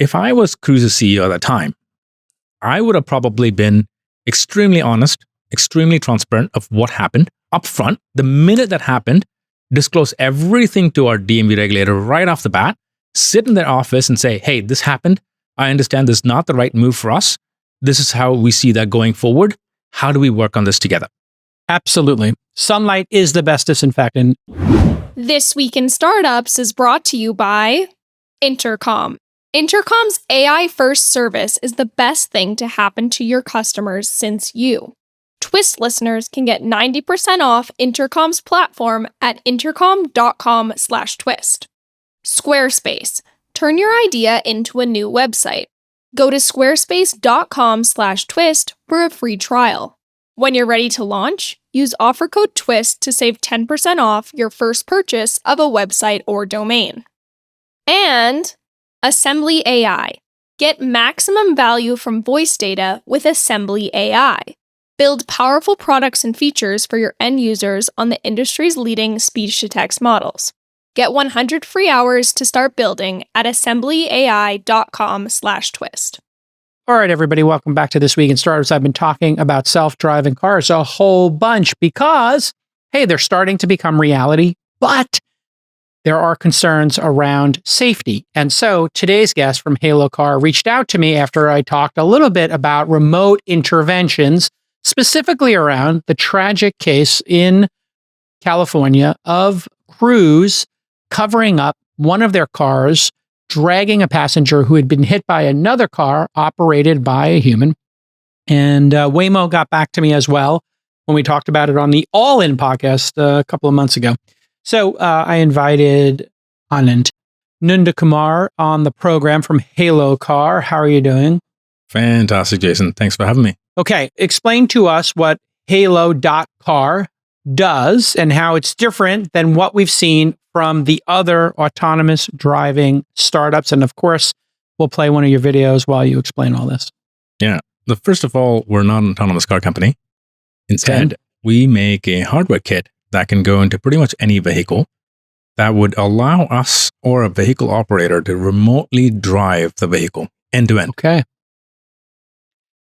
if I was Cruise's CEO at that time, I would have probably been extremely honest, extremely transparent of what happened upfront. The minute that happened, disclose everything to our DMV regulator right off the bat, sit in their office and say, hey, this happened. I understand this is not the right move for us. This is how we see that going forward. How do we work on this together? Absolutely. Sunlight is the best disinfectant. This Week in Startups is brought to you by Intercom. Intercom's AI-first service is the best thing to happen to your customers since you. Twist listeners can get 90% off Intercom's platform at intercom.com/twist. Squarespace. Turn your idea into a new website. Go to squarespace.com/twist for a free trial. When you're ready to launch, use offer code TWIST to save 10% off your first purchase of a website or domain. And AssemblyAI. Get maximum value from voice data with AssemblyAI. Build powerful products and features for your end users on the industry's leading speech-to-text models. Get 100 free hours to start building at assemblyai.com/twist. All right, everybody, welcome back to This Week in Startups. I've been talking about self-driving cars a whole bunch because, hey, they're starting to become reality, but there are concerns around safety. And so today's guest from Halo Car reached out to me after I talked a little bit about remote interventions, specifically around the tragic case in California of Cruise covering up one of their cars, dragging a passenger who had been hit by another car operated by a human. And Waymo got back to me as well when we talked about it on the All In podcast a couple of months ago. So I invited Anand Nandakumar on the program from Halo Car. How are you doing? Fantastic, Jason. Thanks for having me. Okay, explain to us what Halo.car does and how it's different than what we've seen from the other autonomous driving startups. And of course, we'll play one of your videos while you explain all this. Yeah. First of all, we're not an autonomous car company. Instead, we make a hardware kit that can go into pretty much any vehicle that would allow us or a vehicle operator to remotely drive the vehicle end to end. Okay.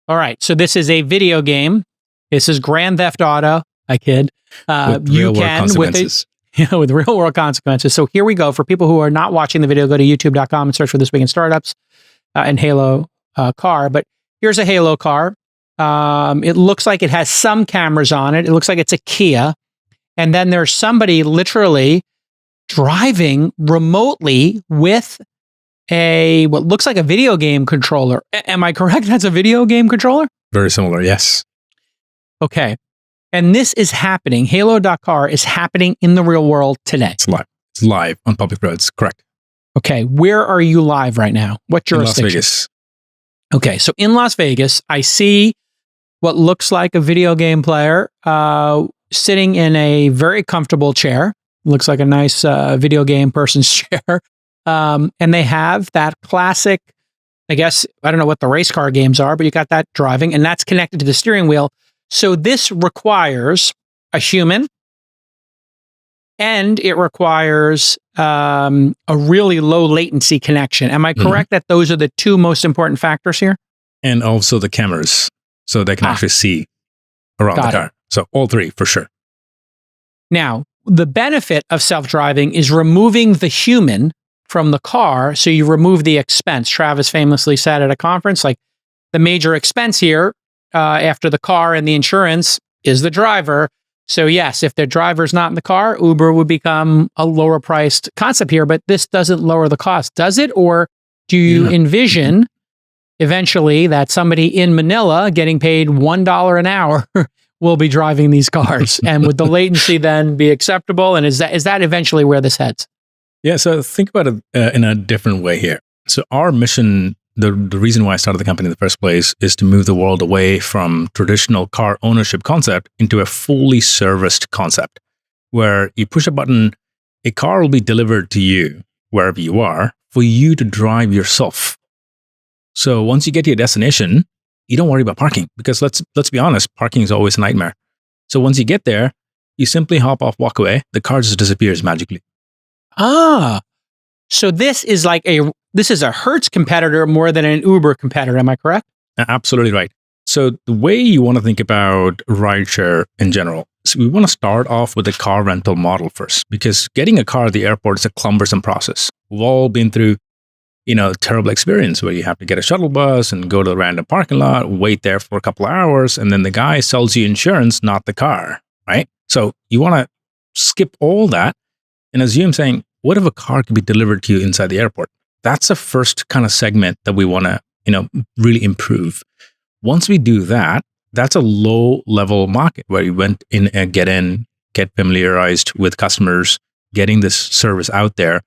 All right. So this is a video game. This is Grand Theft Auto. I kid. With real world consequences. With real world consequences. So here we go. For people who are not watching the video, go to youtube.com and search for This Week in Startups and Halo Car. But here's a Halo car. It looks like it has some cameras on it. It looks like it's a Kia. And then there's somebody literally driving remotely with what looks like a video game controller. Am I correct? That's a video game controller? Very similar, yes. Okay. And this is happening. Halo.car is happening in the real world today. It's live. It's live on public roads, correct. Okay. Where are you live right now? What jurisdiction? In Las Vegas. Okay. So in Las Vegas, I see what looks like a video game player sitting in a very comfortable chair. Looks like a nice video game person's chair. And they have that classic, I guess, I don't know what the race car games are, but you got that driving, and that's connected to the steering wheel. So this requires a human, and it requires a really low latency connection. Am I correct that those are the two most important factors here? And also the cameras, so they can actually see around the car. So all three, for sure. Now, the benefit of self-driving is removing the human from the car, so you remove the expense. Travis famously said at a conference, like, the major expense here after the car and the insurance is the driver. So yes, if the driver's not in the car, Uber would become a lower priced concept here, but this doesn't lower the cost, does it? Or do you envision eventually that somebody in Manila getting paid $1 an hour will be driving these cars? And would the latency then be acceptable? And is that eventually where this heads? Yeah, so think about it in a different way here. So our mission, the reason why I started the company in the first place, is to move the world away from traditional car ownership concept into a fully serviced concept, where you push a button, a car will be delivered to you wherever you are for you to drive yourself. So once you get to your destination, you don't worry about parking, because let's be honest, parking is always a nightmare. So once you get there, you simply hop off, walk away, the car just disappears magically. So this is like a this is a Hertz competitor more than an Uber competitor. Am I correct? Absolutely right. So the way you want to think about rideshare in general, so we want to start off with the car rental model first, because getting a car at the airport is a cumbersome process. We've all been through, terrible experience where you have to get a shuttle bus and go to a random parking lot, wait there for a couple of hours, and then the guy sells you insurance, not the car, right? So you want to skip all that and assume saying, what if a car could be delivered to you inside the airport? That's the first kind of segment that we want to, really improve. Once we do that, that's a low-level market where you went in and get familiarized with customers, getting this service out there.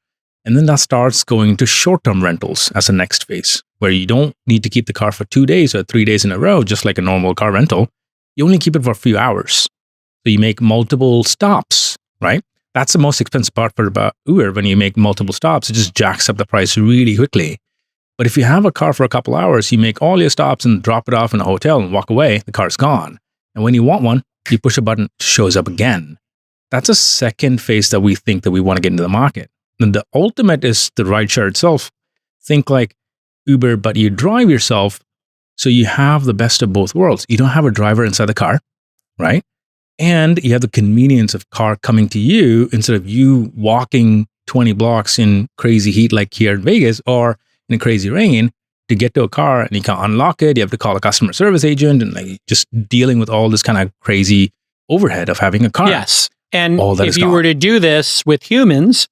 And then that starts going to short-term rentals as a next phase, where you don't need to keep the car for 2 days or 3 days in a row, just like a normal car rental. You only keep it for a few hours. So you make multiple stops, right? That's the most expensive part for about Uber. When you make multiple stops, it just jacks up the price really quickly. But if you have a car for a couple hours, you make all your stops and drop it off in a hotel and walk away, the car's gone. And when you want one, you push a button, it shows up again. That's a second phase that we think that we want to get into the market. And the ultimate is the rideshare itself. Think like Uber, but you drive yourself, so you have the best of both worlds. You don't have a driver inside the car, right? And you have the convenience of car coming to you instead of you walking 20 blocks in crazy heat like here in Vegas or in a crazy rain to get to a car, and you can't unlock it. You have to call a customer service agent and like just dealing with all this kind of crazy overhead of having a car. Yes. And if you were to do this with humans,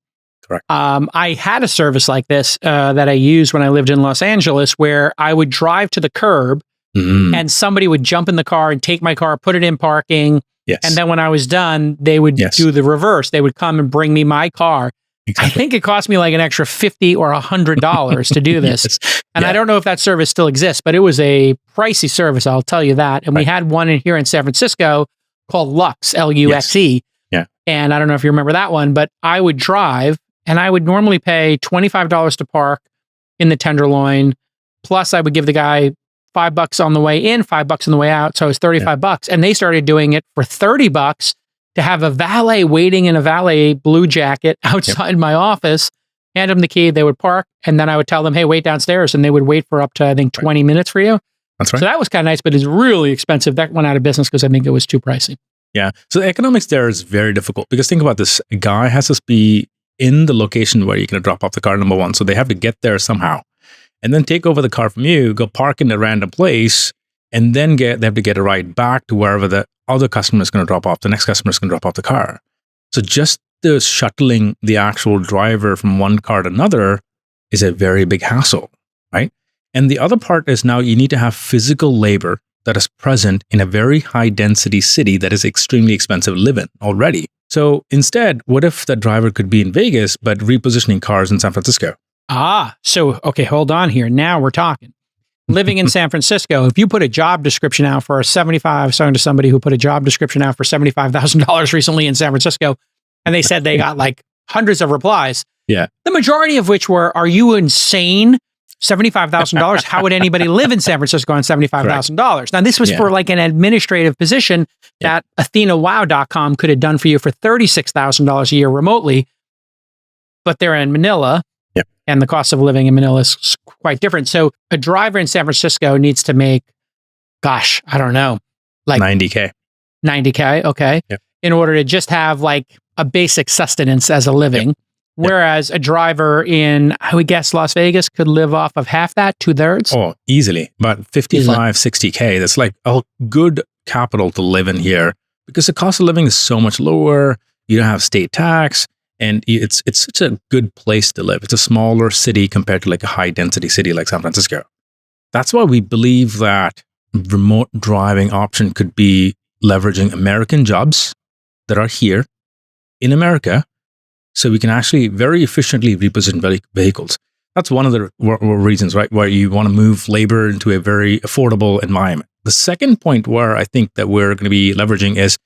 correct. I had a service like this that I used when I lived in Los Angeles, where I would drive to the curb and somebody would jump in the car and take my car, put it in parking. Yes. And then when I was done, they would do the reverse. They would come and bring me my car. Exactly. I think it cost me like an extra $50 or $100 to do this. Yes. And I don't know if that service still exists, but it was a pricey service, I'll tell you that. And we had one here in San Francisco called Lux, Luxe. Yeah. And I don't know if you remember that one, but I would drive and I would normally pay $25 to park in the Tenderloin. Plus I would give the guy $5 on the way in, $5 on the way out. So it was $35. And they started doing it for $30 to have a valet waiting in a valet blue jacket outside my office, hand them the key, they would park, and then I would tell them, hey, wait downstairs, and they would wait for up to, I think, 20 minutes for you. That's right. So that was kind of nice, but it's really expensive. That went out of business because I think it was too pricey. Yeah. So the economics there is very difficult because think about this. A guy has to be in the location where you're going to drop off the car, number one. So they have to get there somehow and then take over the car from you, go park in a random place, and then they have to get a ride back to wherever the other customer is going to drop off. The next customer is going to drop off the car. So just the shuttling the actual driver from one car to another is a very big hassle, right? And the other part is now you need to have physical labor that is present in a very high density city that is extremely expensive to live in already. So instead, what if the driver could be in Vegas, but repositioning cars in San Francisco? So, okay, hold on here. Now we're talking. Living in San Francisco, if you put a job description out for talking to somebody who put a job description out for $75,000 recently in San Francisco, and they said they got like hundreds of replies. Yeah. The majority of which were, are you insane? $75,000? How would anybody live in San Francisco on $75,000? Now, this was for like an administrative position that AthenaWow.com could have done for you for $36,000 a year remotely, but they're in Manila. And the cost of living in Manila is quite different. So a driver in San Francisco needs to make, gosh, I don't know, like $90K. $90K, okay. Yep. In order to just have like a basic sustenance as a living. Yep. Whereas a driver in, I would guess, Las Vegas could live off of half that, 2/3. Oh, easily. About 55, 60K. That's like a good capital to live in here because the cost of living is so much lower. You don't have state tax. And it's such a good place to live. It's a smaller city compared to like a high density city like San Francisco. That's why we believe that remote driving option could be leveraging American jobs that are here in America so we can actually very efficiently reposition vehicles. That's one of the reasons, right, where you want to move labor into a very affordable environment. The second point where I think that we're going to be leveraging is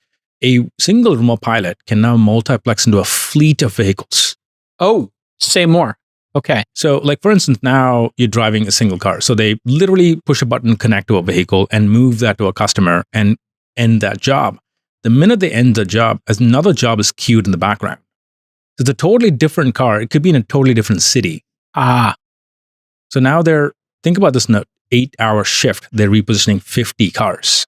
a single remote pilot can now multiplex into a fleet of vehicles. Oh, say more. Okay. So like, for instance, now you're driving a single car. So they literally push a button, connect to a vehicle and move that to a customer and end that job. The minute they end the job, another job is queued in the background. So it's a totally different car. It could be in a totally different city. So now think about this in an 8-hour shift, they're repositioning 50 cars.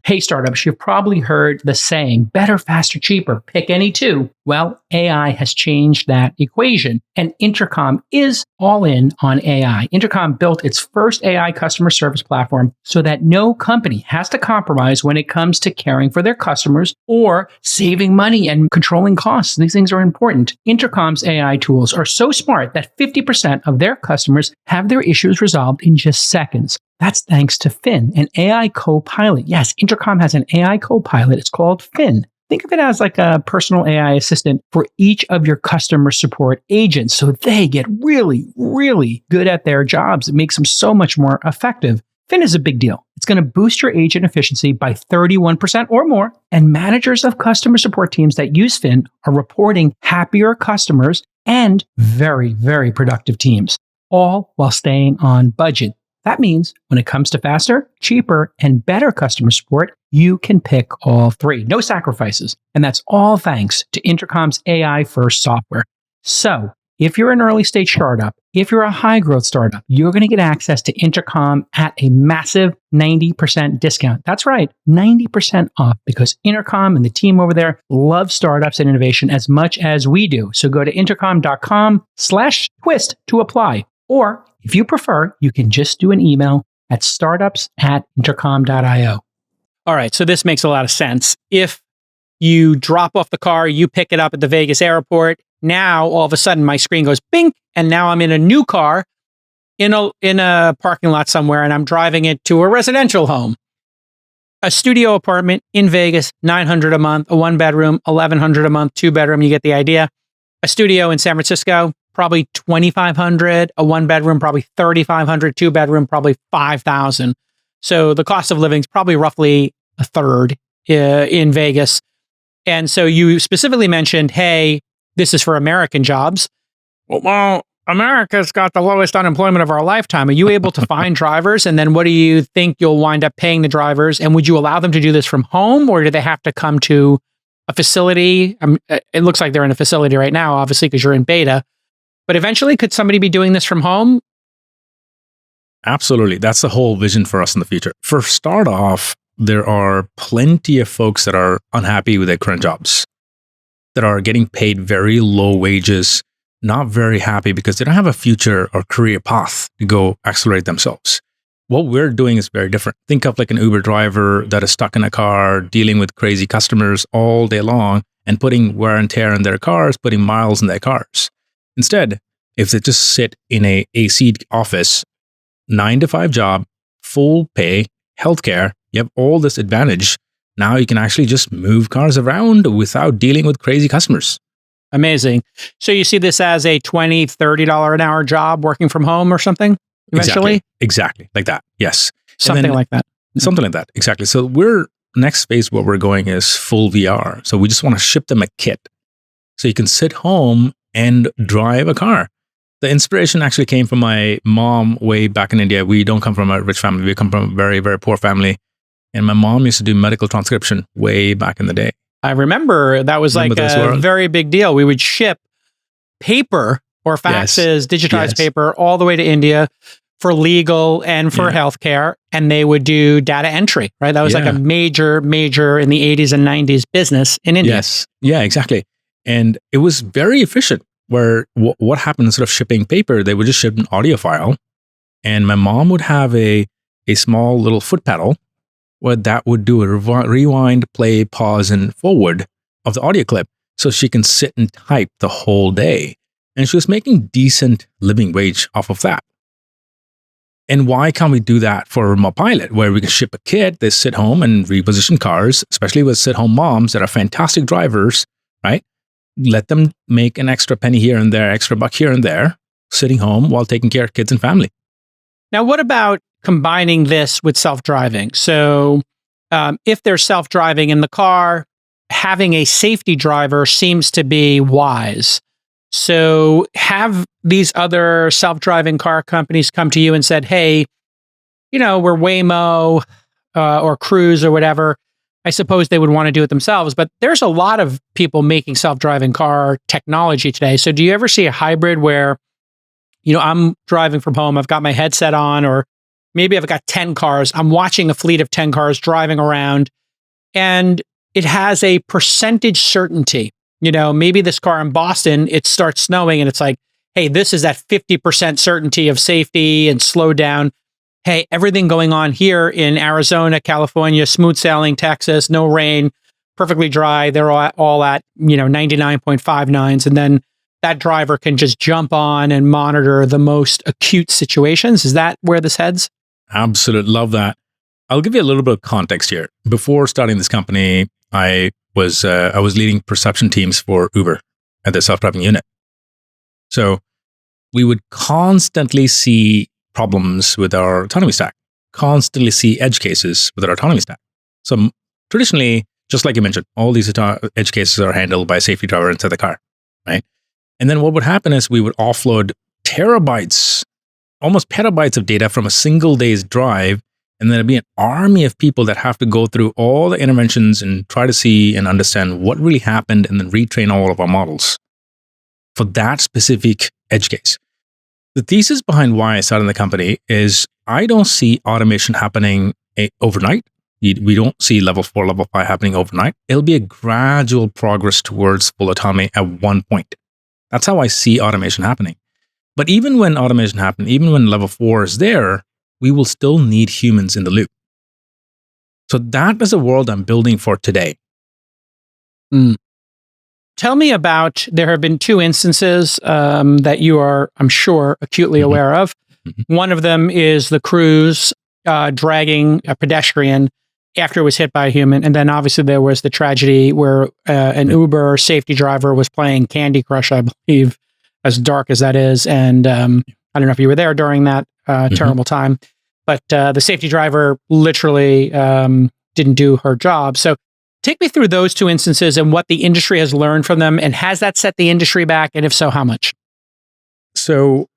Hey, startups, you've probably heard the saying, better, faster, cheaper, pick any two. Well, AI has changed that equation, and Intercom is all in on AI. Intercom built its first AI customer service platform so that no company has to compromise when it comes to caring for their customers or saving money and controlling costs. These things are important. Intercom's AI tools are so smart that 50% of their customers have their issues resolved in just seconds. That's thanks to Finn, an AI co-pilot. Yes, Intercom has an AI co-pilot. It's called Finn. Think of it as like a personal AI assistant for each of your customer support agents so they get really, really good at their jobs. It makes them so much more effective. Finn is a big deal. It's going to boost your agent efficiency by 31% or more, and managers of customer support teams that use Finn are reporting happier customers and very, very productive teams, all while staying on budget. That means when it comes to faster, cheaper, and better customer support, you can pick all three. No sacrifices. And that's all thanks to Intercom's AI-first software. So if you're an early stage startup, if you're a high growth startup, you're going to get access to Intercom at a massive 90% discount. That's right, 90% off, because Intercom and the team over there love startups and innovation as much as we do. So go to intercom.com/twist to apply. Or if you prefer, you can just do an email at startups@intercom.io. All right, so this makes a lot of sense. If you drop off the car, you pick it up at the Vegas airport, now all of a sudden my screen goes bing, and now I'm in a new car in a parking lot somewhere, and I'm driving it to a residential home. A studio apartment in Vegas, $900 a month, a 1-bedroom, $1,100 a month, 2-bedroom, you get the idea. A studio in San Francisco, probably $2,500, a 1-bedroom, probably $3,500, 2-bedroom, probably $5,000. So the cost of living is probably roughly a third in Vegas. And so you specifically mentioned, hey, this is for American jobs. Well, America's got the lowest unemployment of our lifetime. Are you able to find drivers? And then what do you think you'll wind up paying the drivers? And would you allow them to do this from home, or do they have to come to a facility? It looks like they're in a facility right now, obviously, because you're in beta. But eventually, could somebody be doing this from home? Absolutely. That's the whole vision for us in the future. For start off, there are plenty of folks that are unhappy with their current jobs, that are getting paid very low wages, not very happy because they don't have a future or career path to go accelerate themselves. What we're doing is very different. Think of like an Uber driver that is stuck in a car, dealing with crazy customers all day long and putting wear and tear in their cars, putting miles in their cars. Instead, if they just sit in a AC office, 9-to-5 job, full pay, healthcare, you have all this advantage. Now you can actually just move cars around without dealing with crazy customers. Amazing. So you see this as a $20, $30 an hour job working from home or something eventually? Exactly. Like that. Yes. Something like that. Something like that. Exactly. So next phase where we're going is full VR. So we just want to ship them a kit. So you can sit home and drive a car. The inspiration actually came from my mom way back in India. We don't come from a rich family. We come from a very, very poor family. And my mom used to do medical transcription way back in the day. I remember that was like a very big deal. We would ship paper or faxes, digitized paper, all the way to India for legal and for healthcare. And they would do data entry, right? That was like a major in the 80s and 90s business in India. Yes. Yeah, exactly. And it was very efficient, where what happened instead of shipping paper, they would just ship an audio file. And my mom would have a small little foot pedal where that would do a rewind, play, pause, and forward of the audio clip. So she can sit and type the whole day. And she was making decent living wage off of that. And why can't we do that for a remote pilot, where we can ship a kit, they sit home and reposition cars, especially with sit-home moms that are fantastic drivers, right? Let them make an extra penny here and there, extra buck here and there, sitting home while taking care of kids and family. Now, what about combining this with self-driving? So if there's self-driving in the car, having a safety driver seems to be wise. So have these other self-driving car companies come to you and said, hey, we're Waymo or Cruise or whatever. I suppose they would want to do it themselves, but there's a lot of people making self-driving car technology today. So do you ever see a hybrid where, I'm driving from home, I've got my headset on, or maybe I've got 10 cars. I'm watching a fleet of 10 cars driving around, and it has a percentage certainty. Maybe this car in Boston, it starts snowing and it's like, hey, this is that 50% certainty of safety and slow down. Hey, everything going on here in Arizona, California, smooth sailing, Texas, no rain, perfectly dry. They're all at, 99.59s. And then that driver can just jump on and monitor the most acute situations. Is that where this heads? Absolutely. Love that. I'll give you a little bit of context here. Before starting this company, I was leading perception teams for Uber at the self-driving unit. So we would constantly see problems with our autonomy stack, constantly see edge cases with our autonomy stack. So traditionally, just like you mentioned, all these edge cases are handled by a safety driver inside the car, right? And then what would happen is we would offload terabytes, almost petabytes of data from a single day's drive. And then it'd be an army of people that have to go through all the interventions and try to see and understand what really happened and then retrain all of our models for that specific edge case. The thesis behind why I started the company is I don't see automation happening overnight. We don't see level 4, level 5 happening overnight. It'll be a gradual progress towards full autonomy at one point. That's how I see automation happening. But even when automation happens, even when level 4 is there, we will still need humans in the loop. So that is a world I'm building for today. Tell me about, there have been 2 instances that you are, I'm sure, acutely aware of. One of them is the Cruise dragging a pedestrian after it was hit by a human. And then obviously there was the tragedy where an Uber safety driver was playing Candy Crush, I believe, as dark as that is. And I don't know if you were there during that terrible time, but the safety driver literally didn't do her job. So take me through those 2 instances and what the industry has learned from them. And has that set the industry back? And if so, how much? So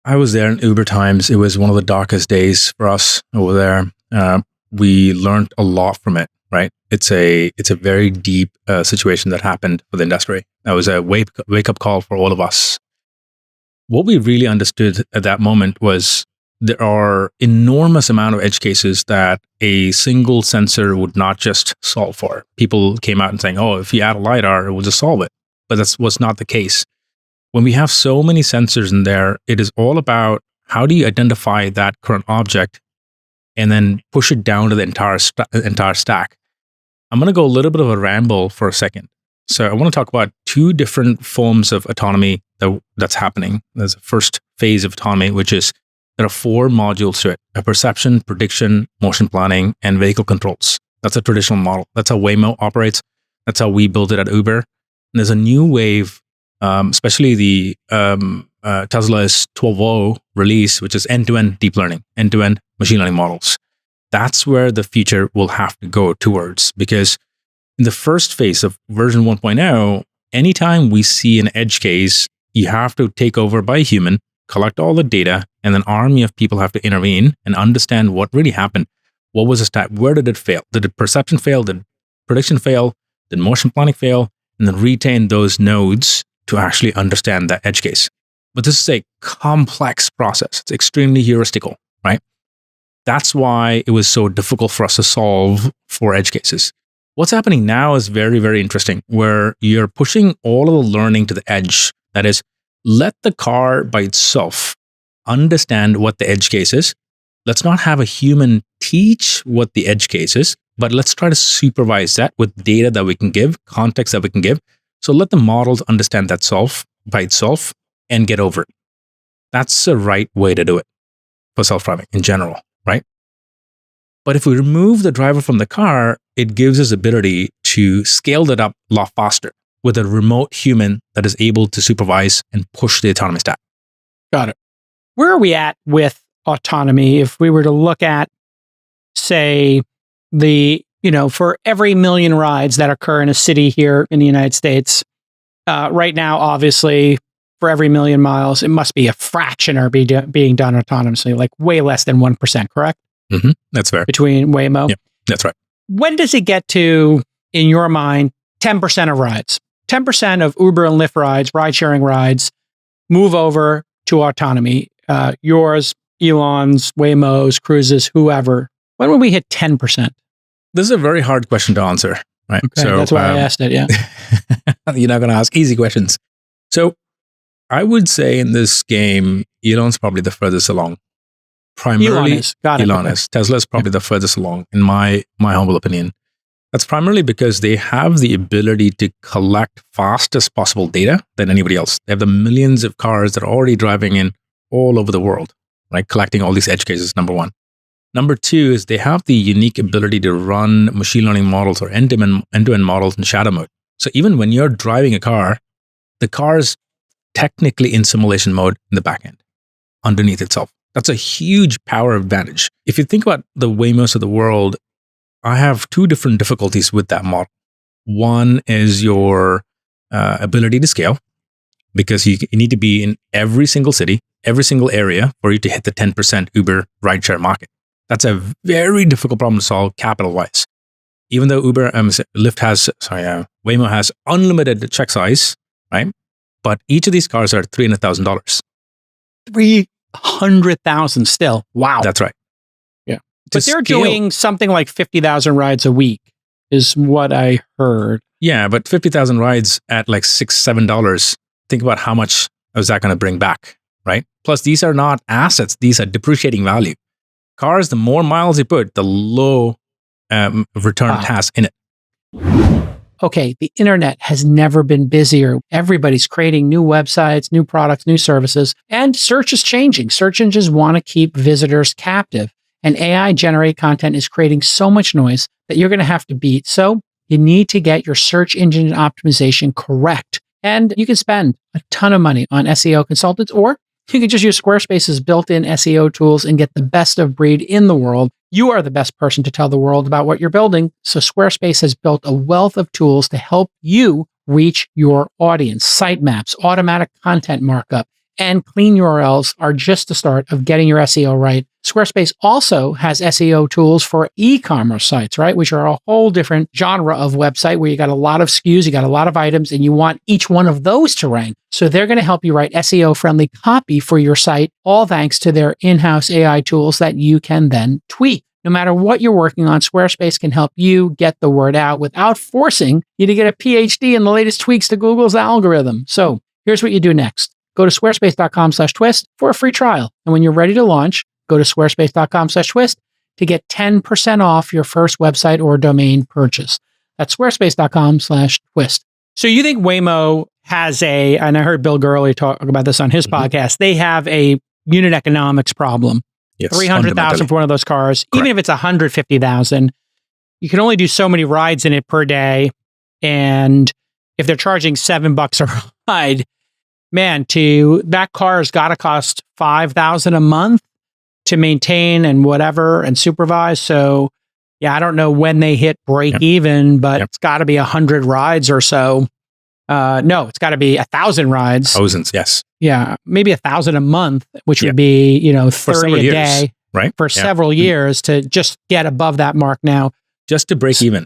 I was there in Uber times. It was one of the darkest days for us over there. We learned a lot from it, right? It's a very deep situation that happened for the industry. That was a wake-up call for all of us. What we really understood at that moment was there are enormous amount of edge cases that a single sensor would not just solve for. People came out and saying, oh, if you add a LiDAR, it will just solve it. But that was not the case. When we have so many sensors in there, it is all about how do you identify that current object and then push it down to the entire stack. I'm going to go a little bit of a ramble for a second. So I want to talk about 2 different forms of autonomy that's happening. There's a first phase of autonomy, which is there are 4 modules to it: a perception, prediction, motion planning, and vehicle controls. That's a traditional model. That's how Waymo operates. That's how we built it at Uber. And there's a new wave, especially the Tesla's 12.0 release, which is end-to-end deep learning, end-to-end machine learning models. That's where the future will have to go towards, because in the first phase of version 1.0, anytime we see an edge case, you have to take over by a human, collect all the data, and an army of people have to intervene and understand what really happened. What was the stack? Where did it fail? Did the perception fail? Did prediction fail? Did motion planning fail? And then retain those nodes to actually understand that edge case. But this is a complex process. It's extremely heuristical, right? That's why it was so difficult for us to solve for edge cases. What's happening now is very, very interesting, where you're pushing all of the learning to the edge. That is, let the car by itself understand what the edge case is. Let's not have a human teach what the edge case is, but let's try to supervise that with data that we can give, context that we can give. So let the models understand that by itself and get over it. That's the right way to do it for self-driving in general, right? But if we remove the driver from the car, it gives us the ability to scale that up a lot faster with a remote human that is able to supervise and push the autonomy stack. Got it. Where are we at with autonomy? If we were to look at, say, for every million rides that occur in a city here in the United States, right now, obviously, for every million miles, it must be a fraction are being done autonomously, like way less than 1%, correct? Mm-hmm. That's fair. Between Waymo. Yeah, that's right. When does it get to, in your mind, 10% of rides? 10% of Uber and Lyft rides, ride-sharing rides, move over to autonomy? Yours, Elon's, Waymo's, Cruise's, whoever. When will we hit 10%? This is a very hard question to answer, right? Okay, so that's why I asked it, yeah. You're not going to ask easy questions. So I would say in this game, Elon's probably the furthest along. Primarily, Elon is. Got it. Elon is. Tesla's probably the furthest along, in my humble opinion. That's primarily because they have the ability to collect fastest possible data than anybody else. They have the millions of cars that are already driving in all over the world, right? Collecting all these edge cases, number one. Number two is they have the unique ability to run machine learning models or end-to-end models in shadow mode. So even when you're driving a car, the car is technically in simulation mode in the back end, underneath itself. That's a huge power advantage. If you think about the Waymos of the world, I have two different difficulties with that model. One is your ability to scale, because you need to be in every single city, every single area for you to hit the 10% Uber rideshare market. That's a very difficult problem to solve capital-wise. Even though Waymo has unlimited check size, right? But each of these cars are $300,000. 300,000 still. Wow. That's right. Yeah. But they're doing something like 50,000 rides a week, is what I heard. Yeah, but 50,000 rides at like $6, $7. Think about how much is that going to bring back, right? Plus, these are not assets. These are depreciating value. Cars, the more miles you put, the low return it has in it. Okay, the internet has never been busier. Everybody's creating new websites, new products, new services, and search is changing. Search engines want to keep visitors captive, and AI-generated content is creating so much noise that you're going to have to beat. So you need to get your search engine optimization correct. And you can spend a ton of money on SEO consultants, or you can just use Squarespace's built-in SEO tools and get the best of breed in the world. You are the best person to tell the world about what you're building. So Squarespace has built a wealth of tools to help you reach your audience. Sitemaps, automatic content markup, and clean URLs are just the start of getting your SEO right. Squarespace also has SEO tools for e-commerce sites, right? Which are a whole different genre of website where you got a lot of SKUs, you got a lot of items, and you want each one of those to rank. So they're going to help you write SEO-friendly copy for your site, all thanks to their in-house AI tools that you can then tweak. No matter what you're working on, Squarespace can help you get the word out without forcing you to get a PhD in the latest tweaks to Google's algorithm. So here's what you do next. Go to squarespace.com/twist for a free trial. And when you're ready to launch, go to squarespace.com/twist to get 10% off your first website or domain purchase. That's squarespace.com/twist. So you think Waymo has and I heard Bill Gurley talk about this on his podcast, they have a unit economics problem. Yes, 300,000 for one of those cars. Correct. Even if it's 150,000, you can only do so many rides in it per day. And if they're charging $7 a ride, man, that car's got to cost $5,000 a month to maintain and whatever and supervise. So, yeah, I don't know when they hit break even, but it's got to be 100 rides or so. No, it's got to be 1,000 rides. Thousands, yes. Yeah, maybe 1,000 a month, which would be 30 a day, right? For several years to just get above that mark now. Just to break even,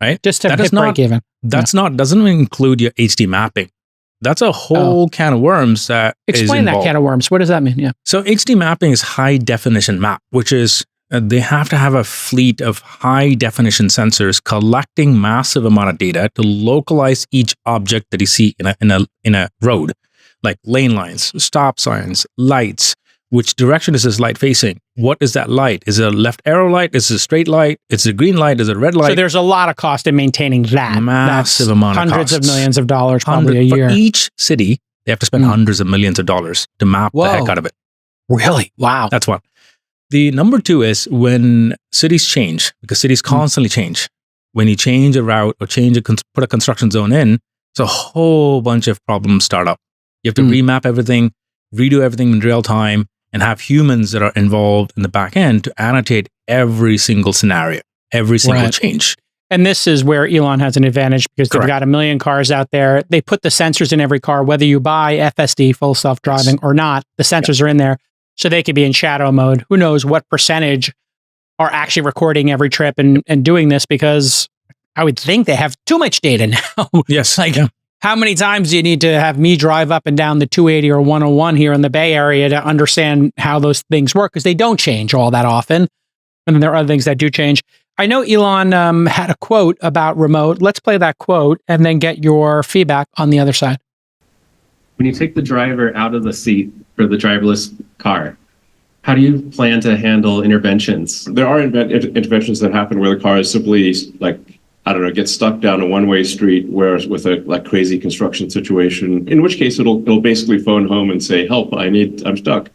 right? Just to break even. Doesn't include your HD mapping. That's a whole can of worms that Explain that can of worms. What does that mean? Yeah. So HD mapping is high definition map, which is they have to have a fleet of high definition sensors collecting massive amount of data to localize each object that you see in a road, like lane lines, stop signs, lights. Which direction is this light facing? What is that light? Is it a left arrow light? Is it a straight light? Is it a green light? Is it a red light? So there's a lot of cost in maintaining that. Massive amount of hundreds of millions of dollars probably a year. For each city, they have to spend hundreds of millions of dollars to map the heck out of it. Really? Wow. That's one. The number two is when cities change, because cities constantly change. When you change a route or put a construction zone in, it's a whole bunch of problems start up. You have to remap everything, redo everything in real time, and have humans that are involved in the back end to annotate every single scenario, every single change. And this is where Elon has an advantage because they've got 1 million cars out there. They put the sensors in every car, whether you buy FSD, full self-driving, or not, the sensors are in there. So they could be in shadow mode. Who knows what percentage are actually recording every trip and doing this, because I would think they have too much data now. Yes. how many times do you need to have me drive up and down the 280 or 101 here in the Bay Area to understand how those things work? Because they don't change all that often. And then there are other things that do change. I know Elon had a quote about remote. Let's play that quote and then get your feedback on the other side. When you take the driver out of the seat for the driverless car, how do you plan to handle interventions? There are interventions that happen where the car is simply gets stuck down a one-way street, whereas with a crazy construction situation, in which case it'll basically phone home and say, help, I'm stuck.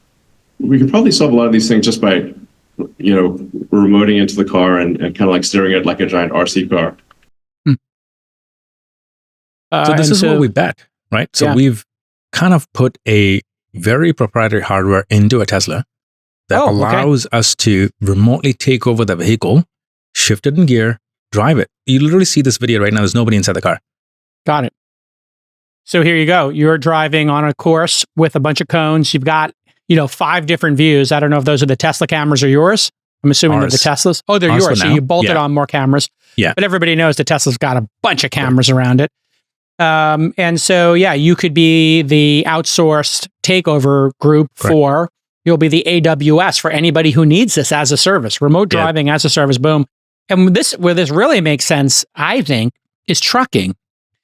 We could probably solve a lot of these things just by, remoting into the car and kind of like steering it like a giant RC car. So this is what we bet, right? So we've kind of put a very proprietary hardware into a Tesla that allows us to remotely take over the vehicle, shift it in gear, drive it. You literally see this video right now. There's nobody inside the car. Got it. So here you go. You're driving on a course with a bunch of cones. You've got, 5 different views. I don't know if those are the Tesla cameras or yours. I'm assuming they're the Teslas. Oh, they're yours. So you bolted on more cameras. Yeah. But everybody knows the Tesla's got a bunch of cameras around it. And so, you could be the outsourced takeover group for, you'll be the AWS for anybody who needs this as a service, remote driving as a service, boom. And where this really makes sense, I think, is trucking.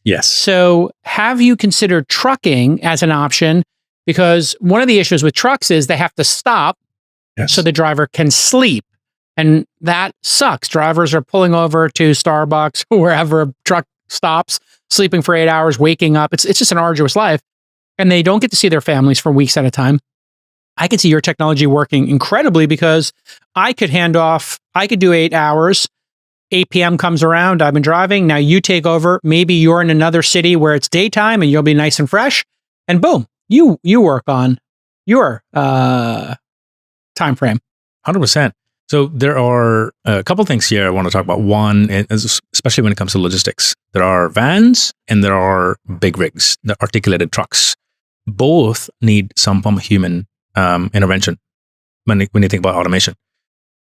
Yes. So have you considered trucking as an option? Because one of the issues with trucks is they have to stop so the driver can sleep. And that sucks. Drivers are pulling over to Starbucks, wherever a truck stops, sleeping for 8 hours, waking up. It's just an arduous life. And they don't get to see their families for weeks at a time. I could see your technology working incredibly because I could hand off, I could do 8 hours. 8 p.m. comes around, I've been driving, now you take over. Maybe you're in another city where it's daytime and you'll be nice and fresh. And boom, you work on your time frame. 100%. So there are a couple things here I want to talk about. One, especially when it comes to logistics, there are vans and there are big rigs, the articulated trucks. Both need some form of human intervention when you think about automation.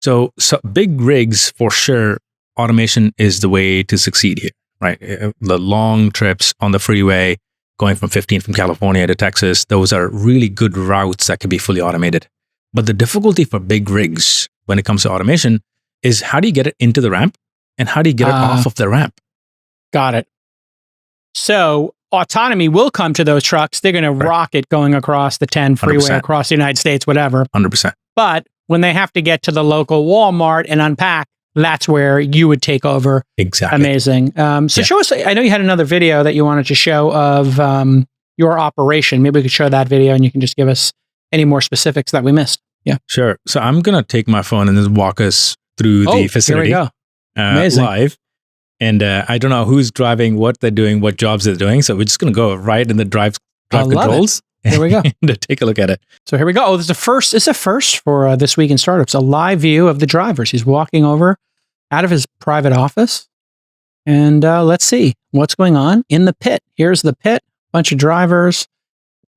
So big rigs, for sure, automation is the way to succeed here, right? The long trips on the freeway, going from California to Texas, those are really good routes that can be fully automated. But the difficulty for big rigs when it comes to automation is how do you get it into the ramp and how do you get it off of the ramp? Got it. So autonomy will come to those trucks. They're going to rock it going across the 10 freeway, 100%. Across the United States, whatever. 100%. But when they have to get to the local Walmart and unpack, that's where you would take over. Exactly. Amazing. Show us, I know you had another video that you wanted to show of your operation. Maybe we could show that video and you can just give us any more specifics that we missed. Yeah. Sure. So I'm going to take my phone and just walk us through the facility here we go. Live. And I don't know who's driving, what they're doing, what jobs they're doing. So we're just going to go right in the drive controls. Here we go. And take a look at it. So here we go. Oh, this is a first. It's a first for This Week in Startups. A live view of the drivers. He's walking over out of his private office. And let's see what's going on in the pit. Here's the pit. Bunch of drivers.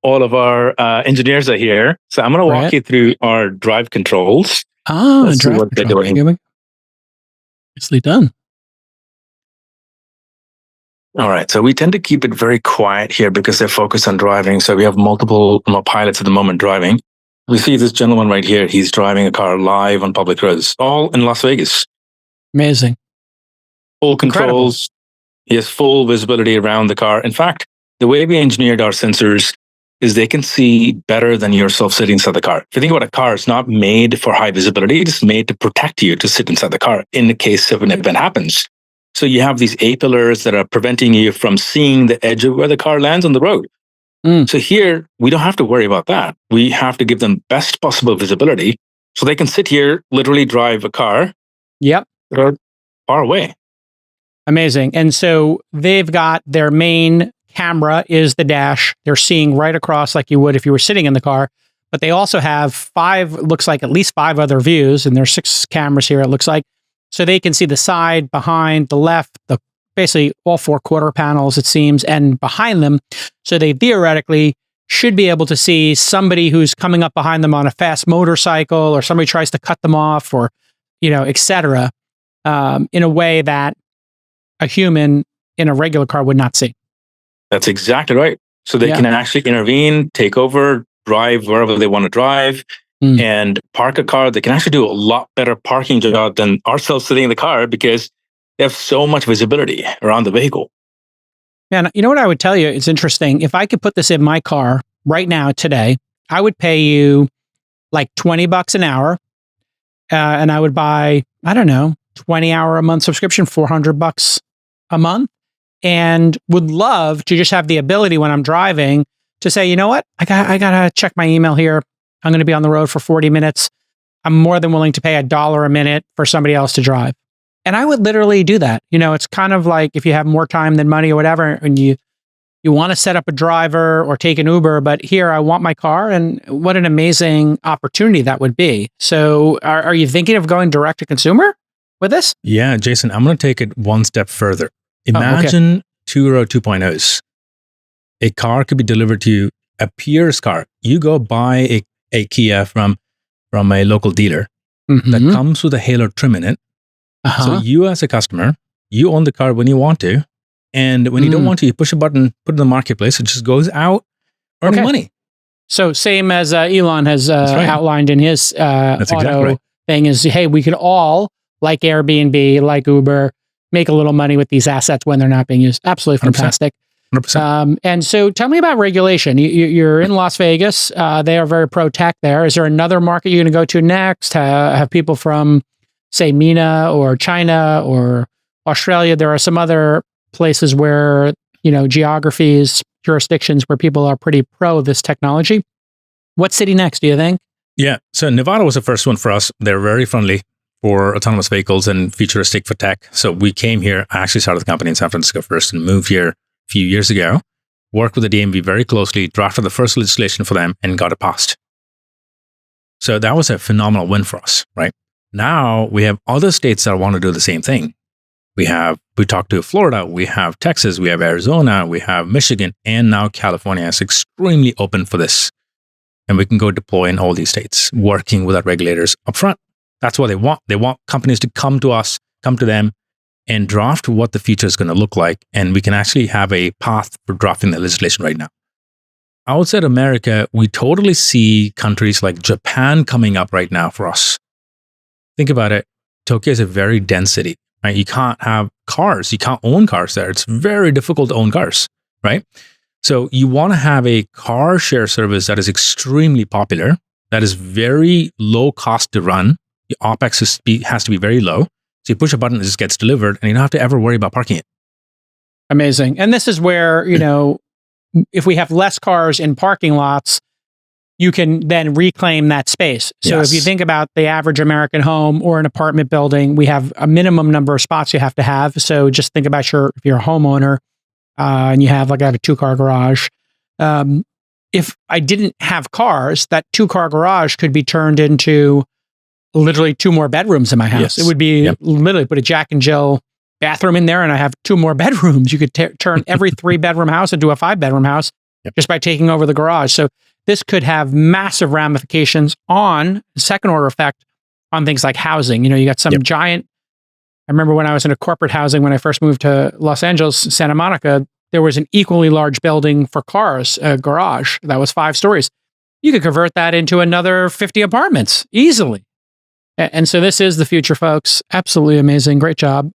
All of our engineers are here. So I'm going to walk you through our drive controls. Let's see what they're doing. Nicely done. All right. So we tend to keep it very quiet here because they're focused on driving. So we have multiple pilots at the moment driving. We see this gentleman right here. He's driving a car live on public roads, all in Las Vegas. Amazing. Full controls. He has full visibility around the car. In fact, the way we engineered our sensors is they can see better than yourself sitting inside the car. If you think about a car, it's not made for high visibility. It's made to protect you to sit inside the car in the case of an event happens. So you have these A-pillars that are preventing you from seeing the edge of where the car lands on the road. So here, we don't have to worry about that. We have to give them best possible visibility so they can sit here, literally drive a car. Yep. Far away. Amazing. And so they've got their main camera is the dash. They're seeing right across like you would if you were sitting in the car. But they also have looks like at least 5 other views. And there's 6 cameras here, it looks like. So they can see the side, behind, the left, basically all 4 quarter panels, it seems, and behind them. So they theoretically should be able to see somebody who's coming up behind them on a fast motorcycle, or somebody tries to cut them off, or, et cetera, in a way that a human in a regular car would not see. That's exactly right. So they Yeah. can actually intervene, take over, drive wherever they want to drive, and park a car. They can actually do a lot better parking job than ourselves sitting in the car because they have so much visibility around the vehicle. Man, you know what I would tell you? It's interesting. If I could put this in my car right now, today, I would pay you like $20 an hour. And I would buy, I don't know, 20-hour a month subscription, $400 a month. And would love to just have the ability when I'm driving to say, you know what? I gotta check my email here. I'm going to be on the road for 40 minutes. I'm more than willing to pay $1 a minute for somebody else to drive. And I would literally do that. You know, it's kind of like if you have more time than money or whatever, and you want to set up a driver or take an Uber, but here I want my car, and what an amazing opportunity that would be. So are you thinking of going direct to consumer with this? Yeah, Jason, I'm going to take it one step further. Imagine Turo 2.0s. A car could be delivered to you, a peer's car. You go buy a Kia from a local dealer that comes with a Halo trim in it. So you as a customer, you own the car when you want to. And when you don't want to, you push a button, put it in the marketplace. It just goes out earning money. So same as Elon has outlined in his auto thing is, hey, we could all, like Airbnb, like Uber, make a little money with these assets when they're not being used. Absolutely fantastic. 100%. And so tell me about regulation. You're in Las Vegas. They are very pro-tech there. Is there another market you're going to go to next? Have people from, say, MENA or China or Australia? There are some other places where, geographies, jurisdictions where people are pretty pro this technology. What city next, do you think? Yeah. So Nevada was the first one for us. They're very friendly for autonomous vehicles and futuristic for tech. So we came here. I actually started the company in San Francisco first and moved here a few years ago, worked with the DMV very closely, drafted the first legislation for them and got it passed. So that was a phenomenal win for us, right? Now we have other states that want to do the same thing. We talked to Florida, we have Texas, we have Arizona, we have Michigan, and now California is extremely open for this. And we can go deploy in all these states, working with our regulators up front. That's what they want. They want companies to come to us, come to them, and draft what the future is going to look like. And we can actually have a path for drafting the legislation right now. Outside America, we totally see countries like Japan coming up right now for us. Think about it. Tokyo is a very dense city. Right? You can't have cars. You can't own cars there. It's very difficult to own cars, right? So you want to have a car share service that is extremely popular, that is very low cost to run. The OpEx has to be very low. So you push a button, it just gets delivered, and you don't have to ever worry about parking it. Amazing. And this is where, if we have less cars in parking lots, you can then reclaim that space. So if you think about the average American home or an apartment building, we have a minimum number of spots you have to have. So just think about if you're a homeowner and you have, I have a 2-car garage. If I didn't have cars, that 2-car garage could be turned into literally 2 more bedrooms in my house. Yes. It would be literally put a Jack and Jill bathroom in there and I have 2 more bedrooms. You could turn every 3-bedroom house into a 5-bedroom house just by taking over the garage. So this could have massive ramifications on second order effect on things like housing. You got some giant, I remember when I was in a corporate housing, when I first moved to Los Angeles, Santa Monica, there was an equally large building for cars, a garage that was 5 stories. You could convert that into another 50 apartments easily. And so this is the future, folks. Absolutely amazing. Great job.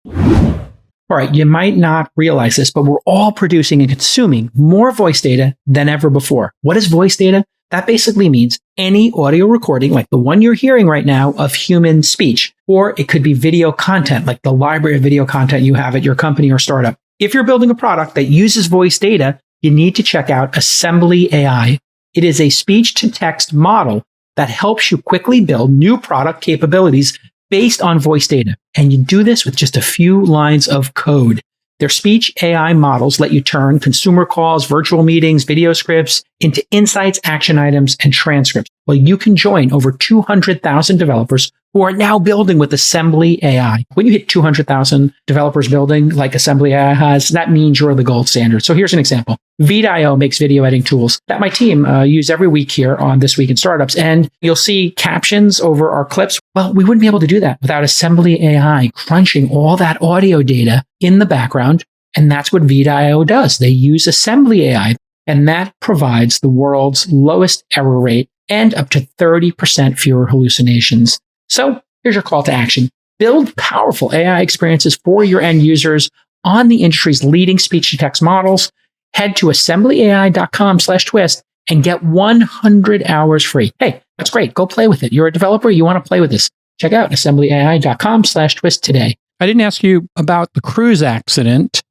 All right, you might not realize this, but we're all producing and consuming more voice data than ever before. What is voice data? That basically means any audio recording, like the one you're hearing right now, of human speech. Or it could be video content, like the library of video content you have at your company or startup. If you're building a product that uses voice data, you need to check out AssemblyAI. It is a speech-to-text model that helps you quickly build new product capabilities based on voice data. And you do this with just a few lines of code. Their speech AI models let you turn consumer calls, virtual meetings, video scripts into insights, action items, and transcripts. Well, you can join over 200,000 developers who are now building with AssemblyAI. When you hit 200,000 developers building like AssemblyAI has, that means you're the gold standard. So here's an example. Vidio makes video editing tools that my team use every week here on This Week in Startups. And you'll see captions over our clips. Well, we wouldn't be able to do that without AssemblyAI crunching all that audio data in the background And that's what V.io does. They use AssemblyAI, and that provides the world's lowest error rate and up to 30% fewer hallucinations. So here's your call to action. Build powerful AI experiences for your end users on the industry's leading speech-to-text models. Head to assemblyai.com/twist and get 100 hours free. Hey, that's great. Go play with it. You're a developer. You want to play with this. Check out assemblyai.com/twist today. I didn't ask you about the Cruise accident.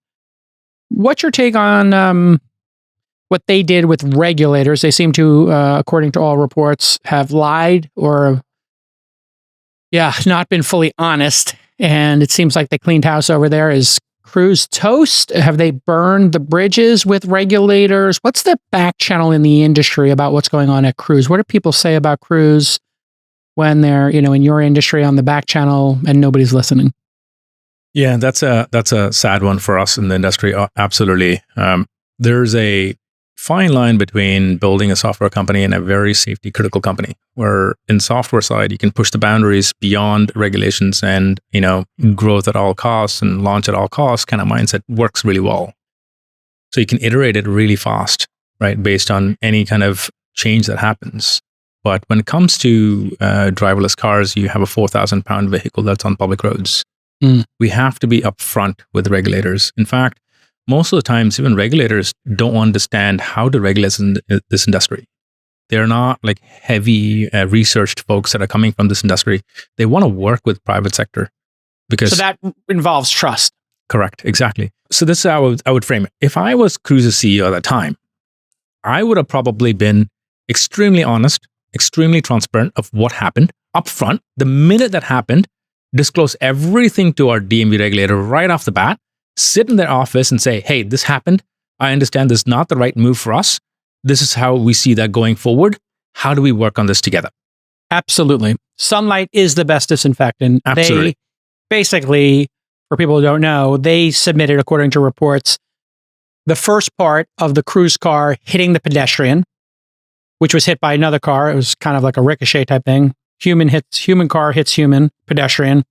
What's your take on what they did with regulators? They seem to, according to all reports, have lied or, not been fully honest. And it seems like they cleaned house over there. Is Cruise toast? Have they burned the bridges with regulators? What's the back channel in the industry about what's going on at Cruise? What do people say about Cruise when they're, in your industry on the back channel and nobody's listening? Yeah, that's a sad one for us in the industry. Absolutely. There's a fine line between building a software company and a very safety critical company, where in software side, you can push the boundaries beyond regulations and, growth at all costs and launch at all costs kind of mindset works really well. So you can iterate it really fast, right? Based on any kind of change that happens. But when it comes to driverless cars, you have a 4,000-pound vehicle that's on public roads. We have to be upfront with regulators. In fact, most of the times, even regulators don't understand how to regulate this industry. They're not like heavy researched folks that are coming from this industry. They want to work with private sector because... So that involves trust. Correct. Exactly. So this is how I would frame it. If I was Cruise's CEO at that time, I would have probably been extremely honest, extremely transparent of what happened upfront. The minute that happened, disclose everything to our DMV regulator right off the bat, sit in their office and say, hey, this happened. I understand this is not the right move for us. This is how we see that going forward. How do we work on this together? Absolutely. Sunlight is the best disinfectant. Absolutely. They basically, for people who don't know, they submitted, according to reports, the first part of the Cruise car hitting the pedestrian, which was hit by another car. It was kind of like a ricochet type thing. Human car hits human, pedestrian.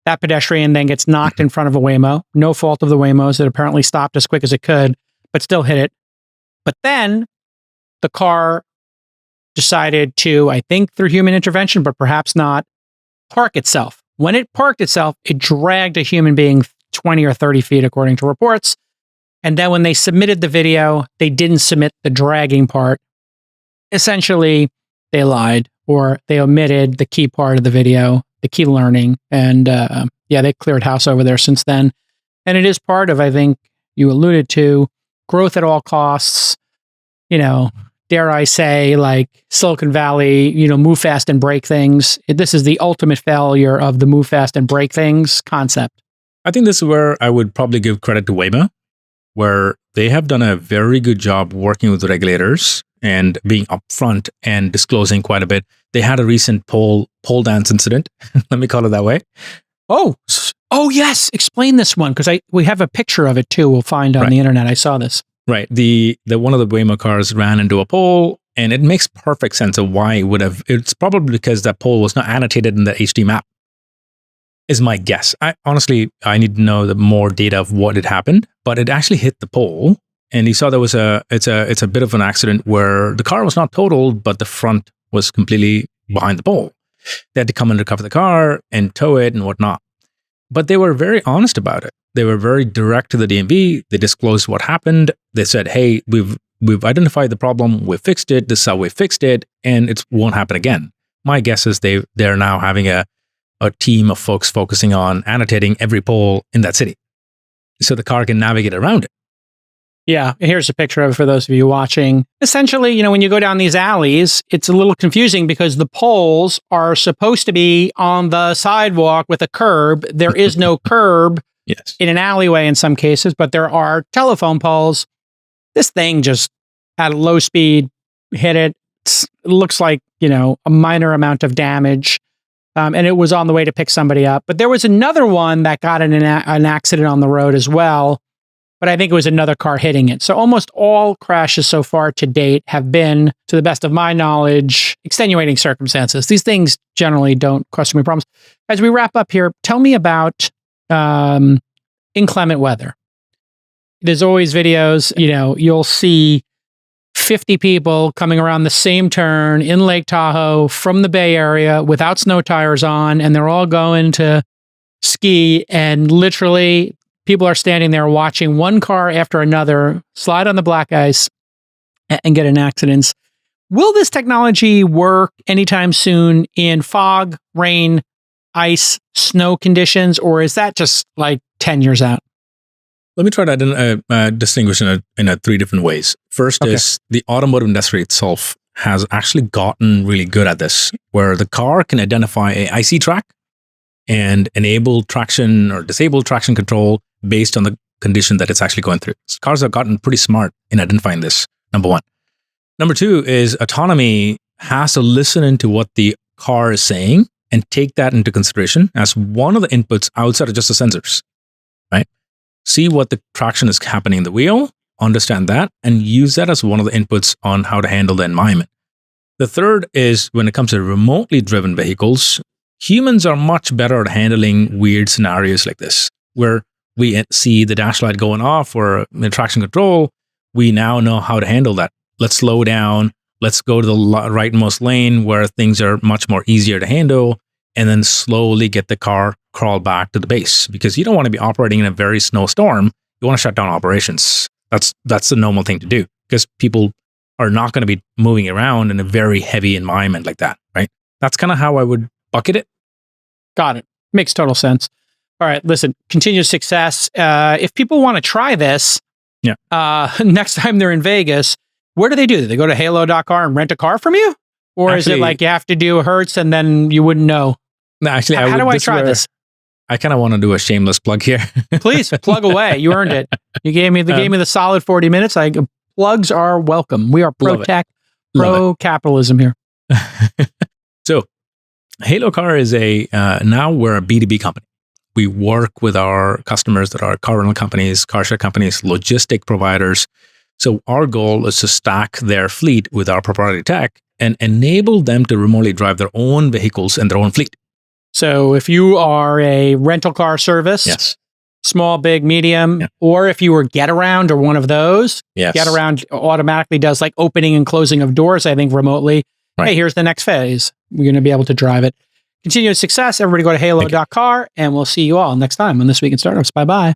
That pedestrian then gets knocked in front of a Waymo. No fault of the Waymos. It apparently stopped as quick as it could, but still hit it. But then the car decided to, I think through human intervention, but perhaps not, park itself. When it parked itself, it dragged a human being 20 or 30 feet, according to reports. And then when they submitted the video, they didn't submit the dragging part. Essentially, they lied or they omitted the key part of the video, the key learning. And they cleared house over there since then. And it is part of, I think you alluded to, growth at all costs, dare I say, like Silicon Valley, move fast and break things. This is the ultimate failure of the move fast and break things concept. I think this is where I would probably give credit to Waymo, where they have done a very good job working with the regulators and being upfront and disclosing quite a bit. They had a recent pole dance incident. Let me call it that way. Oh yes. Explain this one, because we have a picture of it too. We'll find on the internet. I saw this. Right. The one of the Waymo cars ran into a pole, and it makes perfect sense of why it would have. It's probably because that pole was not annotated in the HD map, is my guess. I need to know the more data of what had happened, but it actually hit the pole. And you saw there was it's a bit of an accident where the car was not totaled, but the front was completely behind the pole. They had to come and recover the car and tow it and whatnot. But they were very honest about it. They were very direct to the DMV. They disclosed what happened. They said, hey, we've identified the problem. We fixed it. This is how we fixed it. And it won't happen again. My guess is they're now having a team of folks focusing on annotating every pole in that city so the car can navigate around it. Yeah, here's a picture of it for those of you watching. Essentially, when you go down these alleys, it's a little confusing because the poles are supposed to be on the sidewalk with a curb. There is no curb in an alleyway in some cases, but there are telephone poles. This thing just at a low speed hit it. It looks like, a minor amount of damage. And it was on the way to pick somebody up. But there was another one that got in an accident on the road as well. But I think it was another car hitting it. So almost all crashes so far to date have been, to the best of my knowledge, extenuating circumstances. These things generally don't cause too many problems. As we wrap up here, tell me about inclement weather. there's always videos, you'll see 50 people coming around the same turn in Lake Tahoe from the Bay Area without snow tires on, and they're all going to ski, and literally people are standing there watching one car after another slide on the black ice and get in accidents. Will this technology work anytime soon in fog, rain, ice, snow conditions, or is that just like 10 years out? Let me try to distinguish in 3 different ways. First is the automotive industry itself has actually gotten really good at this, where the car can identify a icy track and enable traction or disable traction control based on the condition that it's actually going through. So cars have gotten pretty smart in identifying this, number one. Number 2 is autonomy has to listen into what the car is saying and take that into consideration as one of the inputs outside of just the sensors, right? See what the traction is happening in the wheel, understand that, and use that as one of the inputs on how to handle the environment. The third is when it comes to remotely driven vehicles, humans are much better at handling weird scenarios like this, where we see the dash light going off or traction control. We now know how to handle that. Let's slow down. Let's go to the rightmost lane where things are much more easier to handle, and then slowly get the car crawl back to the base, because you don't want to be operating in a very snowstorm. You want to shut down operations. That's the normal thing to do, because people are not going to be moving around in a very heavy environment like that, right? That's kind of how I would bucket it. Got it. Makes total sense. All right, listen, continued success. If people want to try this, next time they're in Vegas, where do they do? Do they go to halo.car and rent a car from you? Or actually, is it like you have to do Hertz and then you wouldn't know? No, actually, how do I try this? I kind of want to do a shameless plug here. Please plug away. You earned it. You gave me the solid 40 minutes. Plugs are welcome. We are pro tech, pro capitalism here. So, Halo Car is now we're a B2B company. We work with our customers that are car rental companies, car share companies, logistic providers. So our goal is to stack their fleet with our proprietary tech and enable them to remotely drive their own vehicles and their own fleet. So if you are a rental car service, yes, small, big, medium, or if you were GetAround or one of those, GetAround automatically does like opening and closing of doors, I think, remotely. Right. Hey, here's the next phase. We're going to be able to drive it. Continued success. Everybody go to halo.car, and we'll see you all next time on This Week in Startups. Bye-bye.